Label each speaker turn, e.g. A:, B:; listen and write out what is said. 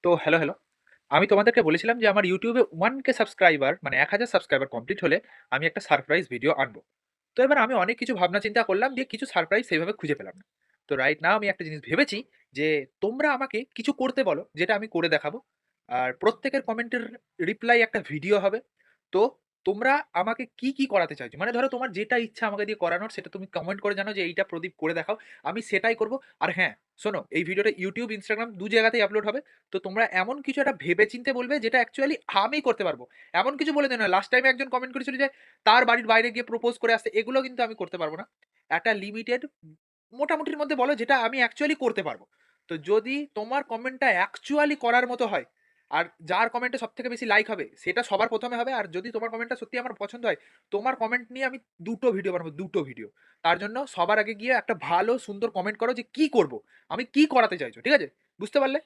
A: তো হ্যালো। আমি তোমাদেরকে বলেছিলাম যে আমার YouTube এ 1K সাবস্ক্রাইবার মানে ১,০০০ সাবস্ক্রাইবার কমপ্লিট হলে আমি একটা সারপ্রাইজ ভিডিও আনবো। তো এবার আমি অনেক কিছু ভাবনা চিন্তা করলাম দিয়ে কিছু সারপ্রাইজ সেভাবে খুঁজে পেলাম না। তো রাইট নাও আমি একটা জিনিস ভেবেছি যে তোমরা আমাকে কিছু করতে বলো যেটা আমি করে দেখাবো। আর প্রত্যেকের কমেন্টের রিপ্লাই একটা ভিডিও হবে। তো তোমরা আমাকে কি করাতে চাইছো? মানে ধরো তোমার যেটা ইচ্ছা আমাকে দিয়ে করানোর সেটা তুমি কমেন্ট করে জানাও যে এইটা প্রদীপ করে দেখাও। আমি সেটাই করব। আর হ্যাঁ, শোনো এই ভিডিওটা YouTube, Instagram ২ জায়গাতেই আপলোড হবে। তো তোমরা এমন কিছু একটা ভেবে চিন্তে বলবে যেটা অ্যাকচুয়ালি আমি করতে পারবো। এমন কিছু বলে দিও না। লাস্ট টাইমে একজন কমেন্ট করেছিল যে তার বাড়ির বাইরে গিয়ে প্রপোজ করে আসতে। এগুলো কিন্তু আমি করতে পারব না। একটা লিমিটেড মোটামুটির মধ্যে বলো যেটা আমি অ্যাকচুয়ালি করতে পারবো। তো যদি তোমার কমেন্টটা অ্যাকচুয়ালি করার মতো হয়, আর যার কমেন্টে সবথেকে বেশি লাইক হবে সেটা সবার ১ম এ হবে। আর যদি তোমার কমেন্টটা সত্যিই আমার পছন্দ হয়, তোমার কমেন্ট নিয়ে আমি ২ টো ভিডিও বানাবো, ২ টো ভিডিও। তার জন্য সবার আগে গিয়ে একটা ভালো সুন্দর কমেন্ট করো যে কি করব? আমি কি করাতে চাইছো। ঠিক আছে? বুঝতে পারলে?